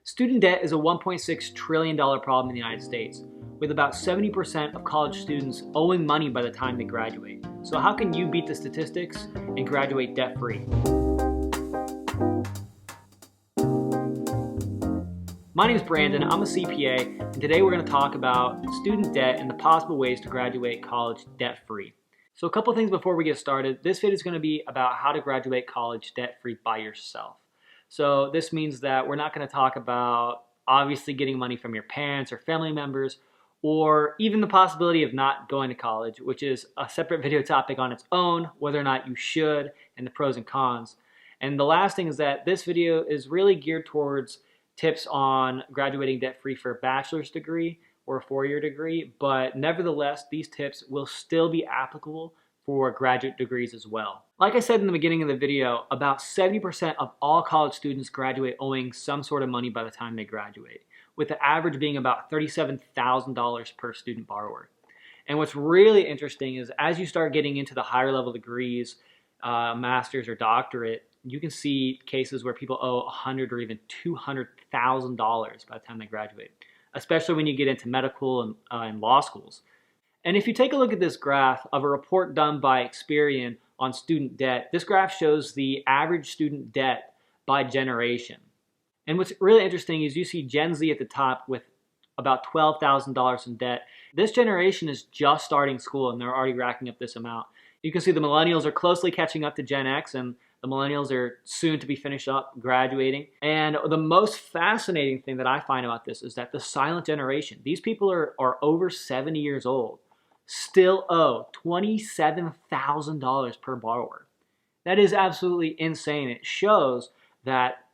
Student debt is a $1.6 trillion problem in the United States, with about 70% of college students owing money by the time they graduate. So how can you beat the statistics and graduate debt-free? My name is Brandon, I'm a CPA, and today we're going to talk about student debt and the possible ways to graduate college debt-free. So a couple things before we get started. This video is going to be about how to graduate college debt-free by yourself. So this means that we're not going to talk about obviously getting money from your parents or family members, or even the possibility of not going to college, which is a separate video topic on its own, whether or not you should, and the pros and cons. And the last thing is that this video is really geared towards tips on graduating debt-free for a bachelor's degree or a four-year degree, but nevertheless, these tips will still be applicable for graduate degrees as well. Like I said in the beginning of the video, about 70% of all college students graduate owing some sort of money by the time they graduate, with the average being about $37,000 per student borrower. And what's really interesting is as you start getting into the higher level degrees, master's or doctorate, you can see cases where people owe $100,000 or even $200,000 by the time they graduate, especially when you get into medical and law schools. And if you take a look at this graph of a report done by Experian on student debt, this graph shows the average student debt by generation. And what's really interesting is you see Gen Z at the top with about $12,000 in debt. This generation is just starting school and they're already racking up this amount. You can see the millennials are closely catching up to Gen X, and the millennials are soon to be finished up graduating. And the most fascinating thing that I find about this is that the silent generation, these people are over 70 years old, still owe $27,000 per borrower. That is absolutely insane. It shows that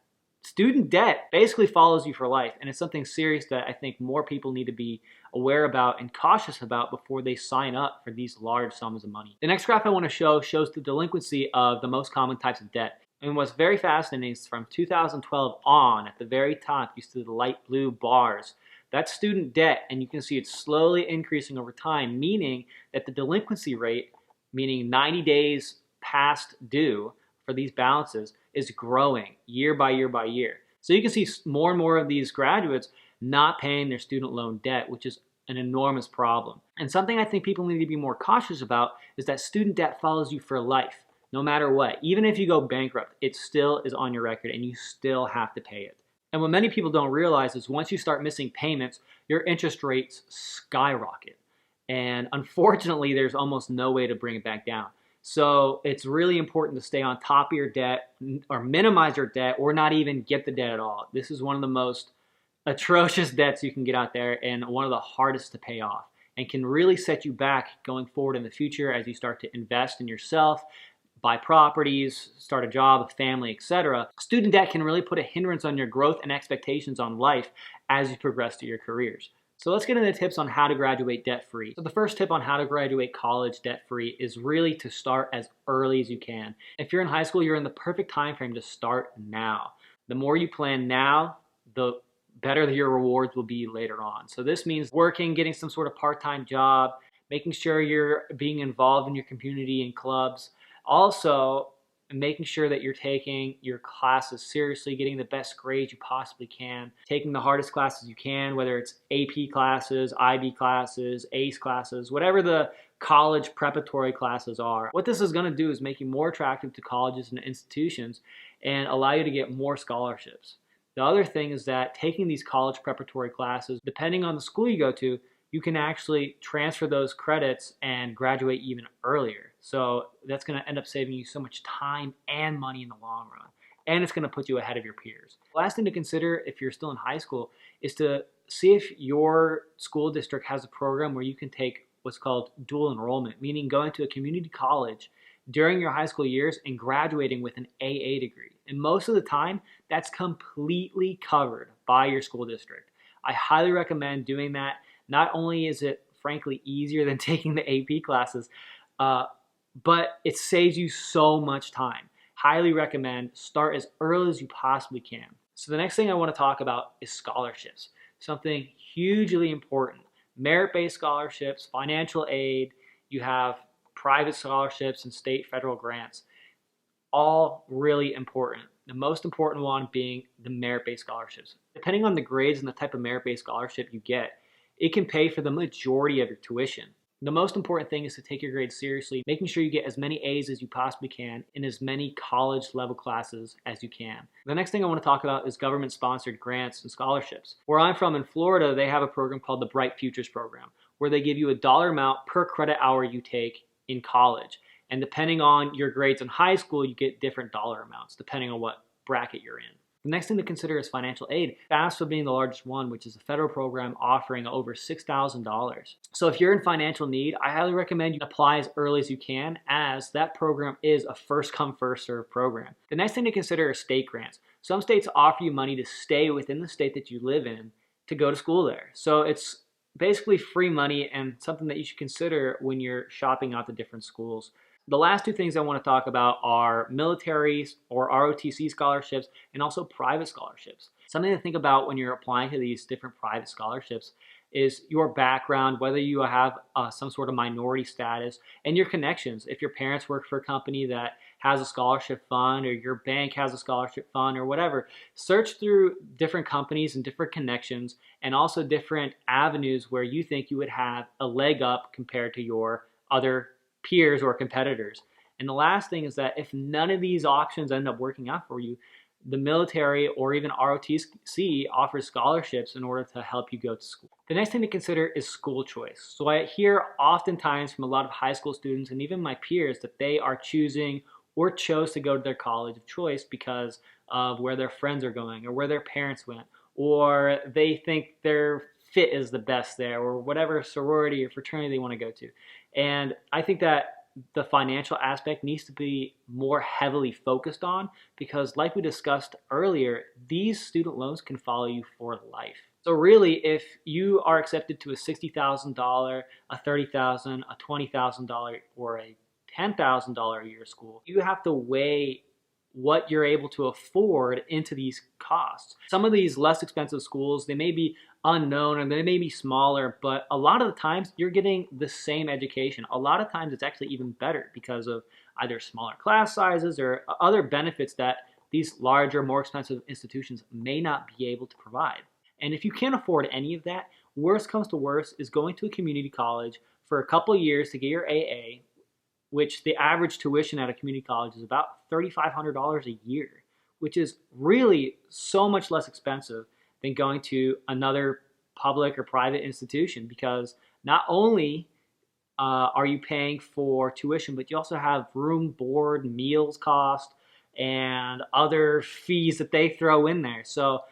student debt basically follows you for life, and it's something serious that I think more people need to be aware about and cautious about before they sign up for these large sums of money. The next graph I want to show shows the delinquency of the most common types of debt. And what's very fascinating is from 2012 on, at the very top, you see the light blue bars. That's student debt, and you can see it's slowly increasing over time, meaning that the delinquency rate, meaning 90 days past due for these balances, is growing year by year by year. So you can see more and more of these graduates not paying their student loan debt, which is an enormous problem. And something I think people need to be more cautious about is that student debt follows you for life, no matter what. Even if you go bankrupt, it still is on your record and you still have to pay it. And what many people don't realize is once you start missing payments, your interest rates skyrocket. And unfortunately, there's almost no way to bring it back down. So it's really important to stay on top of your debt or minimize your debt or not even get the debt at all. This is one of the most atrocious debts you can get out there and one of the hardest to pay off, and can really set you back going forward in the future as you start to invest in yourself, buy properties, start a job, a family, etc. Student debt can really put a hindrance on your growth and expectations on life as you progress through your careers. So let's get into tips on how to graduate debt-free. So the first tip on how to graduate college debt-free is really to start as early as you can. If you're in high school, you're in the perfect time frame to start now. The more you plan now, the better your rewards will be later on. So this means working, getting some sort of part-time job, making sure you're being involved in your community and clubs. Also, making sure that you're taking your classes seriously, getting the best grades you possibly can, taking the hardest classes you can, whether it's AP classes, IB classes, ACE classes, whatever the college preparatory classes are. What this is going to do is make you more attractive to colleges and institutions and allow you to get more scholarships. The other thing is that taking these college preparatory classes, depending on the school you go to, you can actually transfer those credits and graduate even earlier. So that's going to end up saving you so much time and money in the long run. And it's going to put you ahead of your peers. Last thing to consider if you're still in high school is to see if your school district has a program where you can take what's called dual enrollment, meaning going to a community college during your high school years and graduating with an AA degree. And most of the time, that's completely covered by your school district. I highly recommend doing that. Not only is it frankly easier than taking the AP classes, but it saves you so much time. Highly recommend start as early as you possibly can. So the next thing I want to talk about is scholarships, something hugely important. Merit-based scholarships, financial aid, you have private scholarships and state, federal grants, all really important. The most important one being the merit-based scholarships. Depending on the grades and the type of merit-based scholarship you get, it can pay for the majority of your tuition. The most important thing is to take your grades seriously, making sure you get as many A's as you possibly can in as many college level classes as you can. The next thing I want to talk about is government sponsored grants and scholarships. Where I'm from in Florida, they have a program called the Bright Futures Program, where they give you a dollar amount per credit hour you take in college. And depending on your grades in high school, you get different dollar amounts depending on what bracket you're in. The next thing to consider is financial aid, FAFSA being the largest one, which is a federal program offering over $6,000. So if you're in financial need, I highly recommend you apply as early as you can, as that program is a first come, first serve program. The next thing to consider are state grants. Some states offer you money to stay within the state that you live in to go to school there. So it's basically free money and something that you should consider when you're shopping out the different schools. The last two things I want to talk about are military or ROTC scholarships and also private scholarships. Something to think about when you're applying to these different private scholarships is your background, whether you have some sort of minority status, and your connections. If your parents work for a company that has a scholarship fund, or your bank has a scholarship fund, or whatever, search through different companies and different connections, and also different avenues where you think you would have a leg up compared to your other peers or competitors. And the last thing is that if none of these options end up working out for you, the military or even ROTC offers scholarships in order to help you go to school. The next thing to consider is school choice. So I hear oftentimes from a lot of high school students and even my peers that they are choosing or chose to go to their college of choice because of where their friends are going or where their parents went, or they think their fit is the best there, or whatever sorority or fraternity they want to go to. And I think that the financial aspect needs to be more heavily focused on, because like we discussed earlier, these student loans can follow you for life. So really, if you are accepted to a $60,000, a $30,000, a $20,000, or a $10,000 a year school, you have to weigh what you're able to afford into these costs. Some of these less expensive schools, they may be unknown and they may be smaller, but a lot of the times you're getting the same education. A lot of times it's actually even better because of either smaller class sizes or other benefits that these larger, more expensive institutions may not be able to provide. And if you can't afford any of that, worst comes to worst is going to a community college for a couple of years to get your AA, which the average tuition at a community college is about $3,500 a year, which is really so much less expensive than going to another public or private institution, because not only are you paying for tuition, but you also have room, board, meals cost, and other fees that they throw in there. So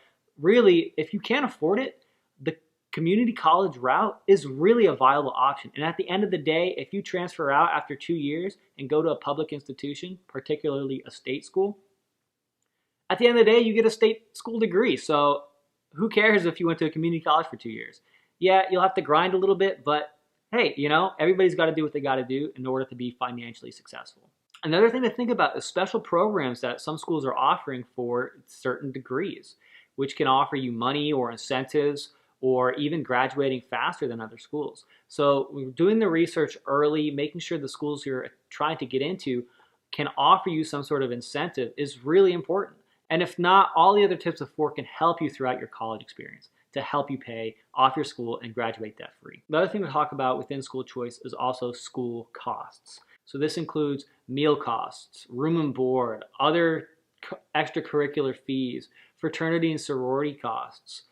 really, if you can't afford it, the community college route is really a viable option. And at the end of the day, if you transfer out after 2 years and go to a public institution, particularly a state school, at the end of the day, you get a state school degree. So who cares if you went to a community college for 2 years? Yeah, you'll have to grind a little bit, but hey, everybody's got to do what they got to do in order to be financially successful. Another thing to think about is special programs that some schools are offering for certain degrees, which can offer you money or incentives, or even graduating faster than other schools. So we're doing the research early, making sure the schools you're trying to get into can offer you some sort of incentive is really important. And if not, all the other tips before can help you throughout your college experience to help you pay off your school and graduate debt free. The other thing to talk about within school choice is also school costs. So this includes meal costs, room and board, other extracurricular fees, fraternity and sorority costs,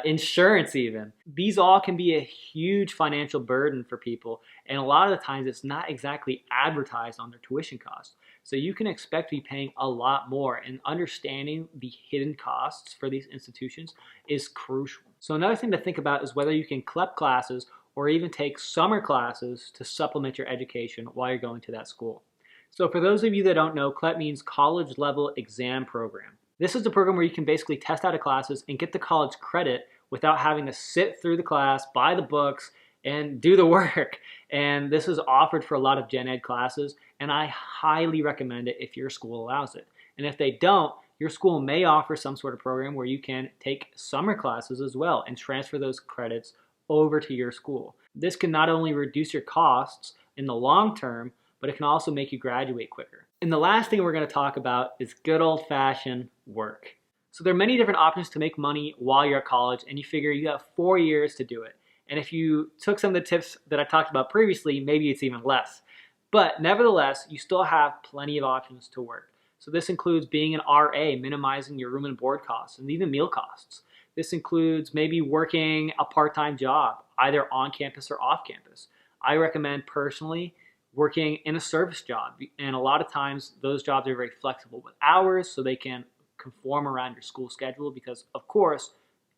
insurance even. These all can be a huge financial burden for people, and a lot of the times it's not exactly advertised on their tuition costs. So you can expect to be paying a lot more, and understanding the hidden costs for these institutions is crucial. So another thing to think about is whether you can CLEP classes or even take summer classes to supplement your education while you're going to that school. So for those of you that don't know, CLEP means College Level Exam Program. This is the program where you can basically test out of classes and get the college credit without having to sit through the class, buy the books, and do the work. And this is offered for a lot of gen ed classes, and I highly recommend it if your school allows it. And if they don't, your school may offer some sort of program where you can take summer classes as well and transfer those credits over to your school. This can not only reduce your costs in the long term, but it can also make you graduate quicker. And the last thing we're going to talk about is good old-fashioned work. So there are many different options to make money while you're at college, and you figure you have 4 years to do it. And if you took some of the tips that I talked about previously, maybe it's even less. But nevertheless, you still have plenty of options to work. So this includes being an RA, minimizing your room and board costs, and even meal costs. This includes maybe working a part-time job, either on campus or off campus. I recommend personally working in a service job, and a lot of times those jobs are very flexible with hours, so they can conform around your school schedule because, of course,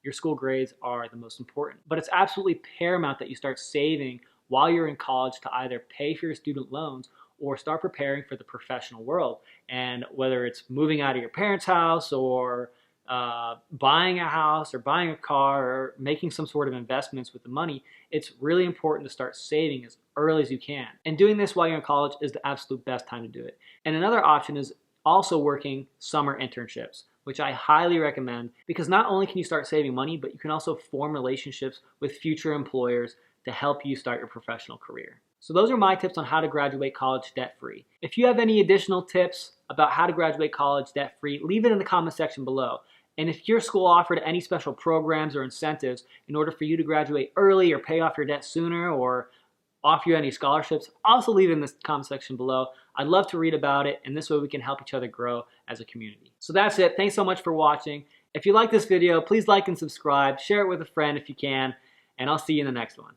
your school grades are the most important. But it's absolutely paramount that you start saving while you're in college to either pay for your student loans or start preparing for the professional world. And whether it's moving out of your parents' house or buying a house or buying a car or making some sort of investments with the money, it's really important to start saving as early as you can. And doing this while you're in college is the absolute best time to do it. And another option is also working summer internships, which I highly recommend because not only can you start saving money, but you can also form relationships with future employers to help you start your professional career. So those are my tips on how to graduate college debt-free. If you have any additional tips about how to graduate college debt-free, leave it in the comment section below. And if your school offered any special programs or incentives in order for you to graduate early or pay off your debt sooner or offer you any scholarships, also leave it in the comment section below. I'd love to read about it, and this way we can help each other grow as a community. So that's it. Thanks so much for watching. If you like this video, please like and subscribe. Share it with a friend if you can, and I'll see you in the next one.